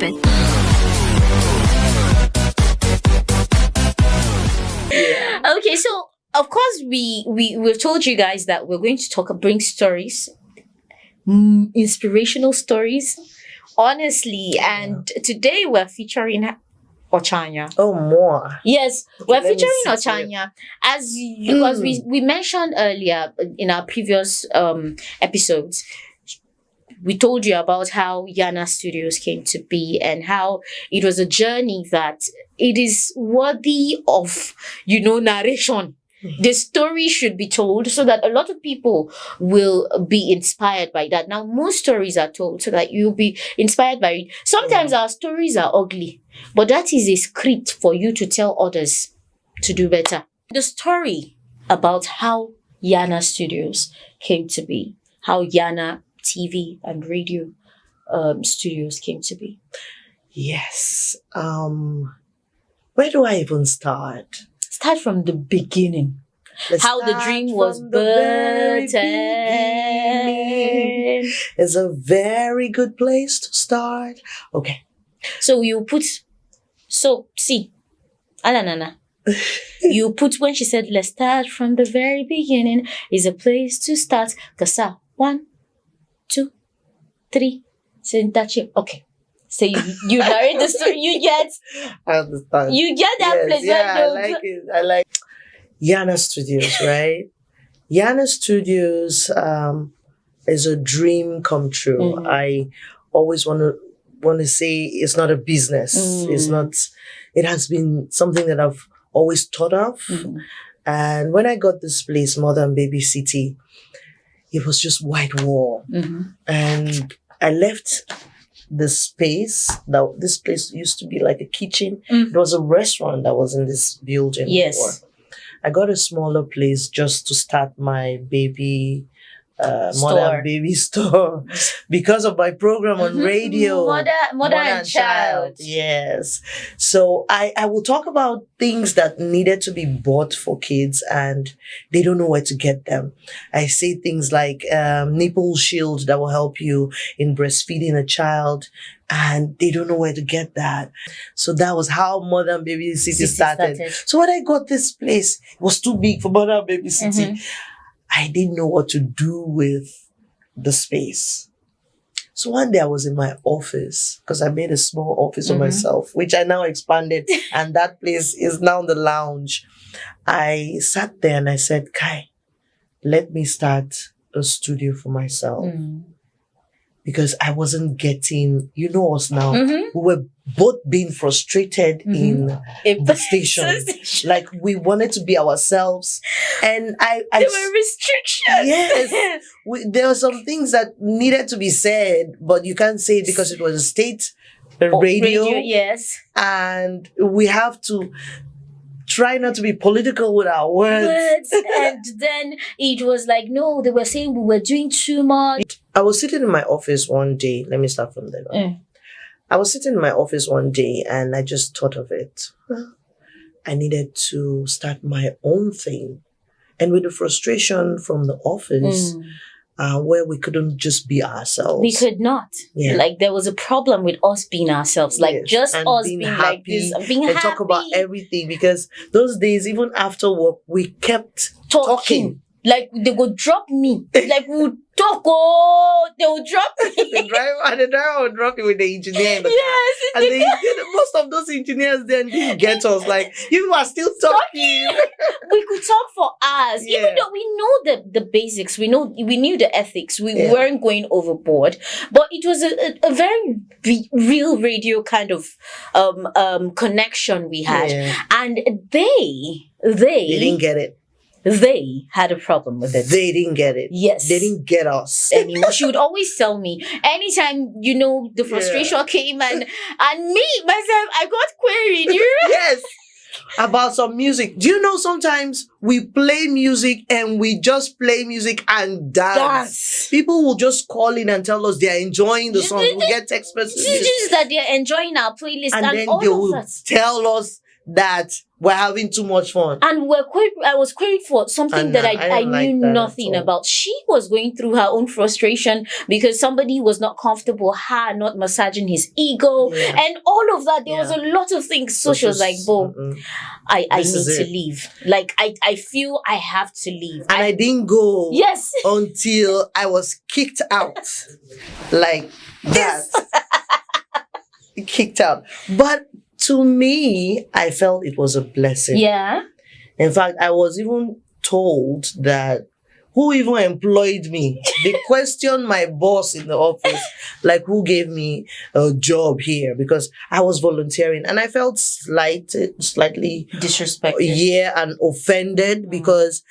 stupid. Okay, so of course we've told you guys that we're going to bring stories, inspirational stories, honestly, and today we're featuring Ochanya. Oh, more. Yes, Okay, we're let me featuring sit Ochanya because we mentioned earlier in our previous episodes. We told you about how Yana Studios came to be and how it was a journey that it is worthy of, narration. The story should be told so that a lot of people will be inspired by that. Now, most stories are told so that you'll be inspired by it. Sometimes our stories are ugly, but that is a script for you to tell others to do better. The story about how Yana Studios came to be, how Yana TV and radio studios came to be. Yes. Where do I even start? Start from the beginning. Let's How the start dream from was the very birthed. beginning. It's a very good place to start. Okay. So see, Alanana. You put when she said, let's start from the very beginning, is a place to start. Kasa, 1, 2, 3. Okay. So you narrate the story. I understand. You get that place. Yeah, I like it. I like Yana Studios, right? Yana Studios is a dream come true. Mm-hmm. I always want to say it's not a business. It's not. It has been something that I've always thought of. Mm-hmm. And when I got this place, Modern Baby City, it was just white wall. Mm-hmm. And I left the space. This place used to be like a kitchen. Mm-hmm. It was a restaurant that was in this building. Yes. Before. I got a smaller place just to start my baby Modern Baby store because of my program on radio. Mother and Child. Yes. So I will talk about things that needed to be bought for kids and they don't know where to get them. I say things like nipple shield that will help you in breastfeeding a child and they don't know where to get that. So that was how Modern Baby City started. So when I got this place, it was too big for Modern Baby City. Mm-hmm. I didn't know what to do with the space. So one day I was in my office because I made a small office for myself, which I now expanded. And that place is now the lounge. I sat there and I said, Kai, let me start a studio for myself. Because I wasn't getting, us now. We were both being frustrated in the station. Like we wanted to be ourselves. And there were restrictions. Yes. There were some things that needed to be said, but you can't say it because it was a state radio. Yes. And we have to try not to be political with our words. And then it was like, no, they were saying we were doing too much. I was sitting in my office one day. Let me start from there. I was sitting in my office one day and I just thought of it. I needed to start my own thing. And with the frustration from the office, where we couldn't just be ourselves. We could not. Yeah. Like there was a problem with us being ourselves. Like just and us being happy, like this. Being and happy. Talk about everything. Because those days, even after work, we kept talking. Like they would drop me. Like we would talk. They would drop me. the driver would drop you with the engineer in the car. And most of those engineers then didn't get us. Like you are still talking. We could talk for hours, even though we know the basics. We knew the ethics. We weren't going overboard, but it was a very real radio kind of connection we had, and they didn't get it. They had a problem with it. They didn't get it. Yes. They didn't get us. Anymore. She would always tell me, anytime, the frustration came and me, myself, I got queried. Yes. About some music. Do you know sometimes we play music and we just play music and dance? People will just call in and tell us they're enjoying the song. We get text messages. Just that they're enjoying our playlist and then they will tell us that we're having too much fun. And I was queried for something that I knew nothing about. She was going through her own frustration because somebody was not comfortable, her not massaging his ego, and all of that. There was a lot of things. So she was like, Bo, I need to leave. Like, I feel I have to leave. And I didn't go Yes. until I was kicked out. Like that. Kicked out. But to me, I felt it was a blessing. Yeah. In fact, I was even told that who even employed me? They questioned my boss in the office, like who gave me a job here, because I was volunteering, and I felt slightly disrespected. Yeah, and offended because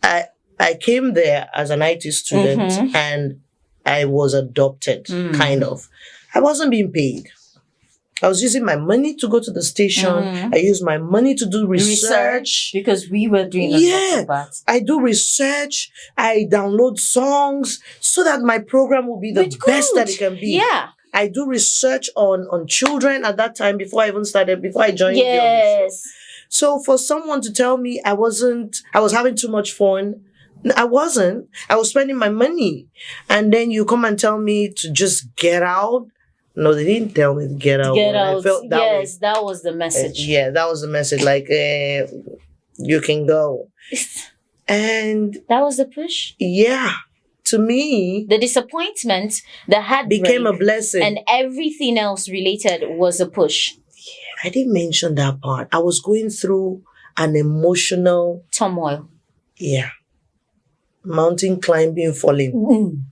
I came there as an IT student and I was adopted, kind of. I wasn't being paid. I was using my money to go to the station. I used my money to do research. Because we were doing a lot of that. I do research. I download songs so that my program will be the best that it can be. Yeah. I do research on children at that time before I joined the Yes. So for someone to tell me I was having too much fun, I wasn't. I was spending my money. And then you come and tell me to just get out. No, they didn't tell me to get out. Get out. I felt that that was the message. that was the message. Like, you can go. And that was the push. Yeah. To me, the disappointment, the heartbreak became a blessing. And everything else related was a push. Yeah, I didn't mention that part. I was going through an emotional turmoil. Yeah. Mountain climbing, falling.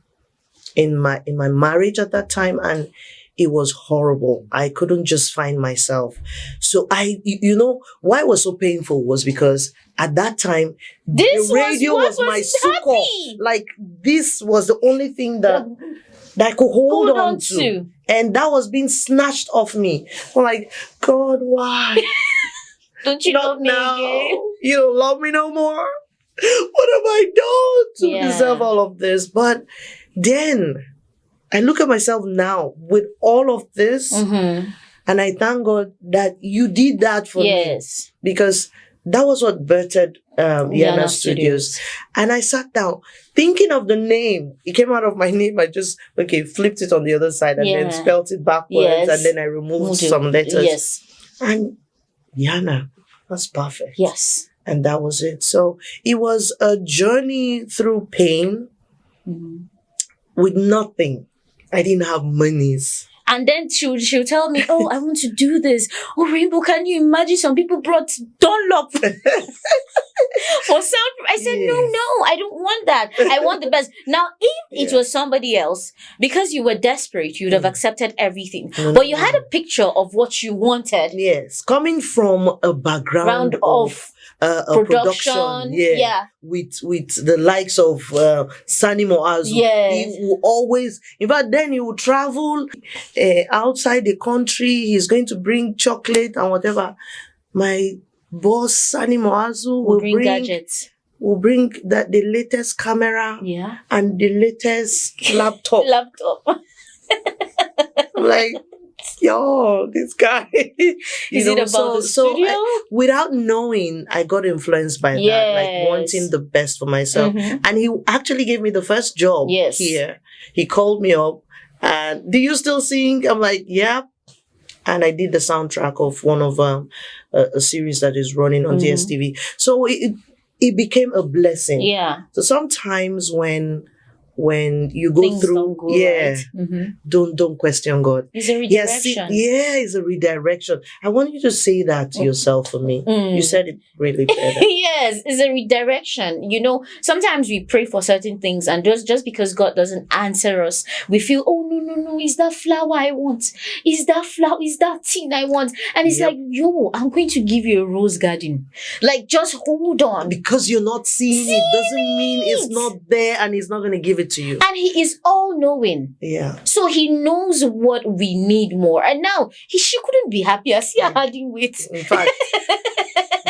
In my marriage at that time, and it was horrible. I couldn't just find myself. So why it was so painful was because at that time, the radio was my succor. Like, this was the only thing that I could hold on to. And that was being snatched off me. I'm like, God, why? Don't you love me again? You don't love me no more? What have I done to deserve all of this? But then I look at myself now with all of this, and I thank God that you did that for me. Because that was what birthed Yana Studios. And I sat down thinking of the name. It came out of my name. I just flipped it on the other side and then spelled it backwards, and then I removed some letters. And Yana, that's perfect. Yes. And that was it. So it was a journey through pain with nothing. I didn't have monies. And then she'll tell me, oh, I want to do this. Oh, Rainbow, can you imagine some people brought Dunlop for sound? I said, no, I don't want that. I want the best. Now, if it was somebody else, because you were desperate, you'd have accepted everything. But you had a picture of what you wanted. Yes. Coming from a background of production, with the likes of Sani Moazu. He will always, in fact, then he will travel outside the country. He's going to bring chocolate and whatever. My boss, Sani Moazu, will bring gadgets. Will bring the latest camera and the latest laptop. I'm like, yo, this guy. Is it about the studio? Without knowing, I got influenced by that, like wanting the best for myself. And he actually gave me the first job here. He called me up and, do you still sing? I'm like, yeah. And I did the soundtrack of one of a series that is running on DSTV. So it became a blessing. Yeah. So sometimes when you go things through, don't question God. It's a redirection. It's a redirection. I want you to say that to yourself for me. You said it really better. Yes, it's a redirection. You know, sometimes we pray for certain things, and just because God doesn't answer us, we feel, oh, no, is that flower I want? Is that thing I want? And it's like, yo, I'm going to give you a rose garden. Like, just hold on. Because you're not seeing it doesn't mean it's not there, and He's not going to give it to you. And He is all knowing. Yeah. So He knows what we need more. And now she couldn't be happier. See her adding weight. In fact,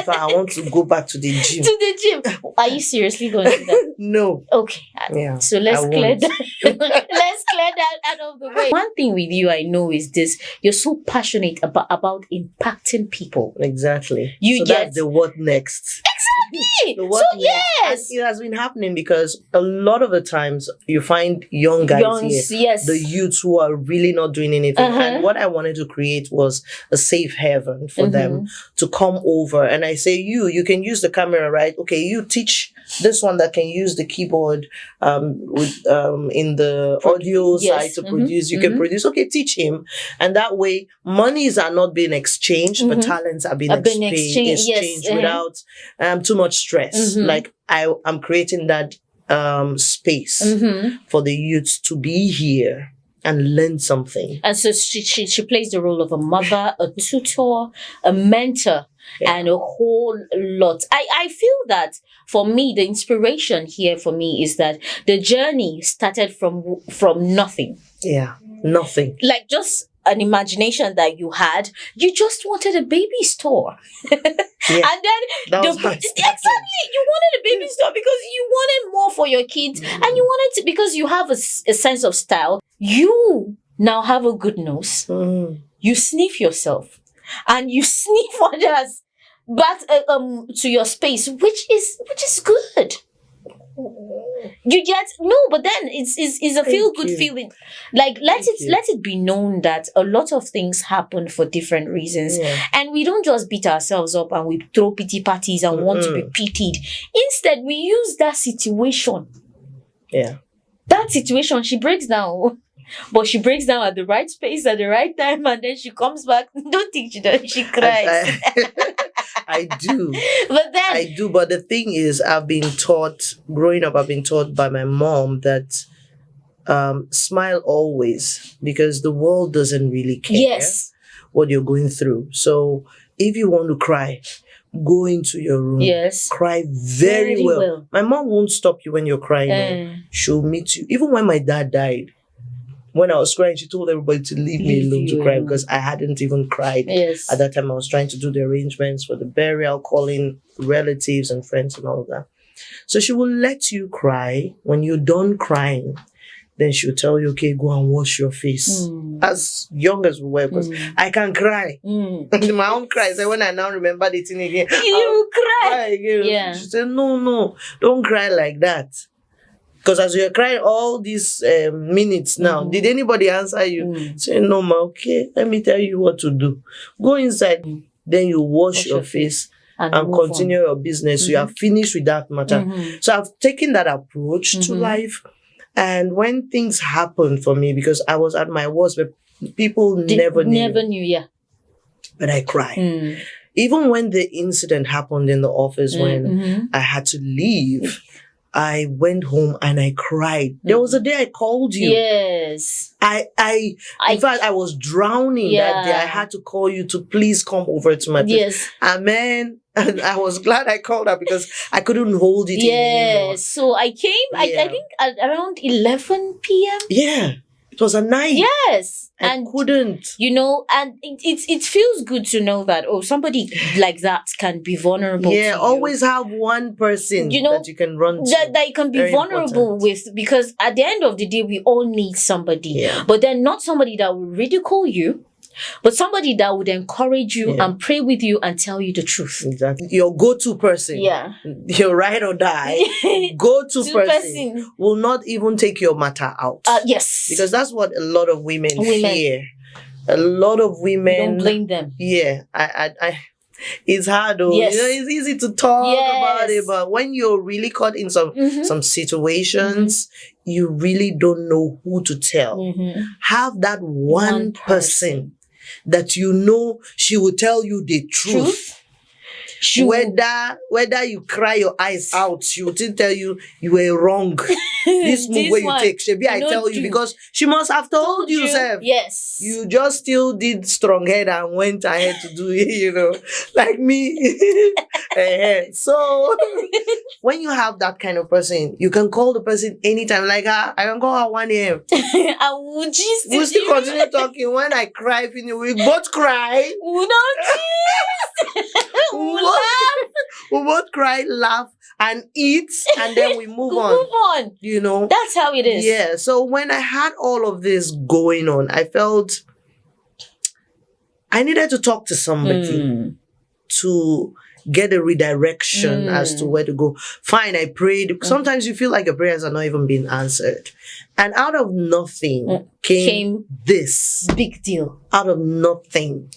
In fact, I want to go back to the gym. To the gym. Are you seriously going to do that? No. Okay. Yeah. So let's I clear won't. that. Let's clear that out of the way. One thing with you I know is this: you're so passionate about impacting people. Exactly. You so get that's the what next. exactly. The what So next. And yes, it has been happening because a lot of the times you find young guys here, yes, the youths who are really not doing anything. Uh-huh. And what I wanted to create was a safe haven for them to come over. And I say, you can use the camera, right? Okay, you teach this one that can use the keyboard in the audio side to produce. You can produce. Okay, teach him. And that way, monies are not being exchanged, but talents are being exchanged without too much stress. Like I'm creating that space for the youths to be here and learn something. And so she plays the role of a mother, a tutor, a mentor, and a whole lot. I feel that for me, the inspiration here for me is that the journey started from nothing. Yeah, nothing. Like just an imagination that you had. You just wanted a baby store. Yeah, and then exactly, you wanted a baby store because you wanted more for your kids, and you wanted to, because you have a sense of style. You now have a good nose. You sniff yourself, and you sniff others back to your space, which is good. You get but then it's a feel good feeling. Like let it be known that a lot of things happen for different reasons, and we don't just beat ourselves up and we throw pity parties and want to be pitied. Instead, we use that situation. Yeah, that situation, she breaks down. But she breaks down at the right space at the right time, and then she comes back. Don't think she cries. I do. But then I do. But the thing is, growing up, I've been taught by my mom that smile always, because the world doesn't really care what you're going through. So if you want to cry, go into your room. Yes. Cry very well. My mom won't stop you when you're crying. She'll meet you. Even when my dad died, when I was crying, she told everybody to leave me alone to cry, because I hadn't even cried. Yes. At that time, I was trying to do the arrangements for the burial, calling relatives and friends and all of that. So she will let you cry. When you're done crying, then she'll tell you, okay, go and wash your face. As young as we were, because I can cry. My own cries. And when I now remember the thing again, you cry again. Yeah. She said, no, don't cry like that. Because as you're crying all these minutes now, did anybody answer you? Say, no, ma, okay, let me tell you what to do. Go inside, then you wash your face and continue your business. You are finished with that matter. So I've taken that approach to life. And when things happen for me, because I was at my worst, but people never knew. But I cried. Even when the incident happened in the office, when I had to leave, I went home and I cried. There was a day I called you. Yes. In fact, I was drowning that day. I had to call you to please come over to my place. Yes. Amen. And I was glad I called her, because I couldn't hold it anymore. Yes. So I came, I think at around 11 p.m. Yeah. It was a night. Yes. I couldn't. And it feels good to know that, somebody like that can be vulnerable to you. Always have one person that you can run to. That you can be vulnerable with, because at the end of the day, we all need somebody. Yeah. But then not somebody that will ridicule you, but somebody that would encourage you and pray with you and tell you the truth. Exactly. Your go-to person. Yeah. Your ride or die. Go-to person will not even take your matter out. Yes. Because that's what a lot of women fear. A lot of women. Don't blame them. Yeah. I it's hard though. Yes. It's easy to talk about it, but when you're really caught in some situations, you really don't know who to tell. Have that one person that she will tell you the truth. Whether you cry your eyes out, she will still tell you were wrong. This move where you take, Shebi, I tell you, because she must have told you, Sef. Yes. You just still did strong head and went ahead to do it, like me. So when you have that kind of person, you can call the person anytime. Like I can call her 1 a.m. We'll still continue talking. When I cry, we both cry. We don't We'll laugh. We both cry, laugh, and eat, and then we move on. Move on. You know? That's how it is. Yeah. So when I had all of this going on, I felt I needed to talk to somebody to get a redirection as to where to go. Fine, I prayed. Sometimes you feel like your prayers are not even being answered. And out of nothing came this. Big deal. Out of nothing.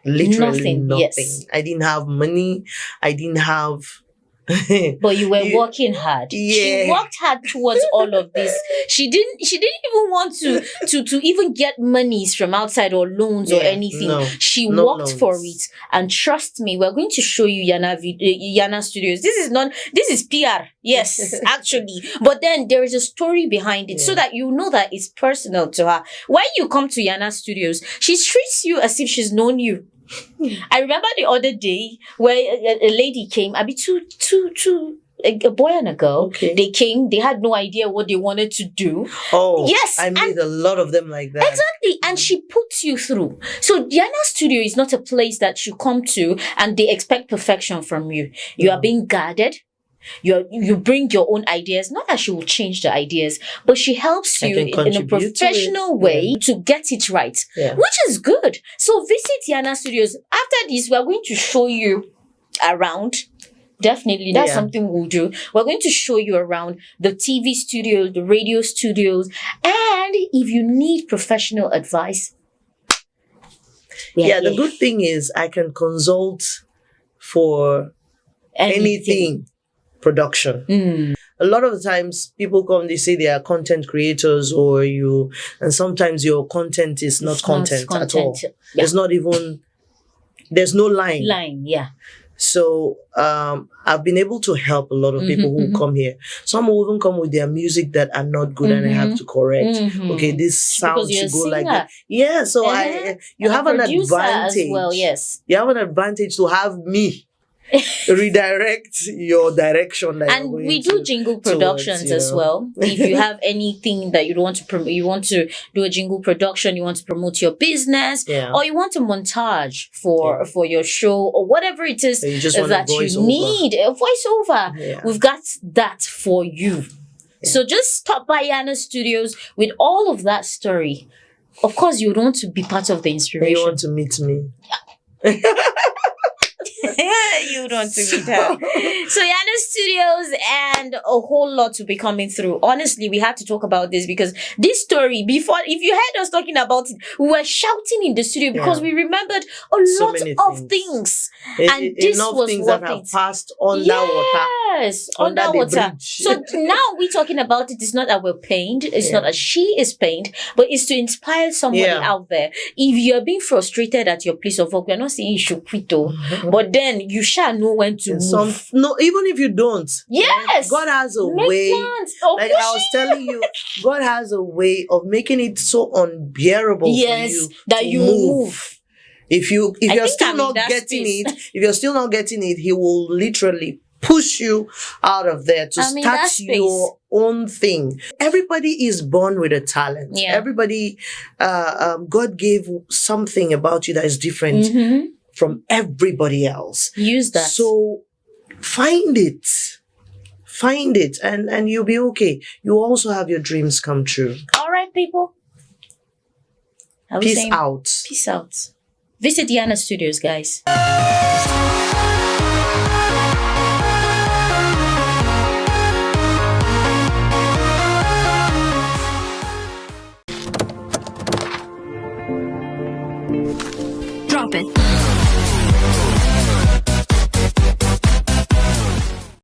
Literally nothing. Yes. I didn't have money. I didn't have... But you were working hard. Yeah. She worked hard towards all of this. She didn't even want to even get monies from outside or loans or anything. No, she no worked loans. for it. And trust me, we're going to show you Yana Studios. This is PR. Yes, actually. But then there is a story behind it so that you know that it's personal to her. When you come to Yana Studios, she treats you as if she's known you. I remember the other day where a lady came, a boy and a girl. Okay. They came, they had no idea what they wanted to do. Oh, yes. I made a lot of them like that. Exactly. And she puts you through. So Yana Studio is not a place that you come to and they expect perfection from you. You are being guarded. You bring your own ideas. Not that she will change the ideas, but she helps you in a professional way to get it right, which is good. So visit Yana Studios. After this, we are going to show you around. Definitely, that's something we'll do. We're going to show you around the TV studios, the radio studios, and if you need professional advice. The good thing is I can consult for anything. Production. A lot of the times people come, they say they are content creators and sometimes your content is not content at all. It's not even, there's no line. So I've been able to help a lot of people who come here. Some will even come with their music that are not good and I have to correct. Okay, this sound should go like that. Yeah, so you have an advantage. As well, yes. You have an advantage to have me redirect your direction. And we do jingle productions as well. If you have anything that you want to promote, you want to do a jingle production, you want to promote your business, or you want a montage for your show or whatever it is that you need, a voiceover. We've got that for you. So just stop by Yana Studios with all of that story. Of course, you want to be part of the inspiration. You want to meet me. You don't do that. So Yana Studios and a whole lot will be coming through. Honestly, we have to talk about this because this story, before, if you heard us talking about it, we were shouting in the studio because we remembered a lot of things. And this was things what that have passed under water. Yes, under water. So now we're talking about it. It's not that we're pained. It's not that she is pained, but it's to inspire somebody out there. If you're being frustrated at your place of work, we're not saying you should quit, but then you shall know when to move. Even if you don't. Yes. God has a way. Like I was telling you, God has a way of making it so unbearable for you that you move. If you're still not getting it, He will literally push you out of there to start your own thing. Everybody is born with a talent. Everybody, God gave something about you that is different from everybody else. Use that. So find it, and you'll be okay. You also have your dreams come true. All right, people. Peace out. Peace out. Visit Yana Studios, guys.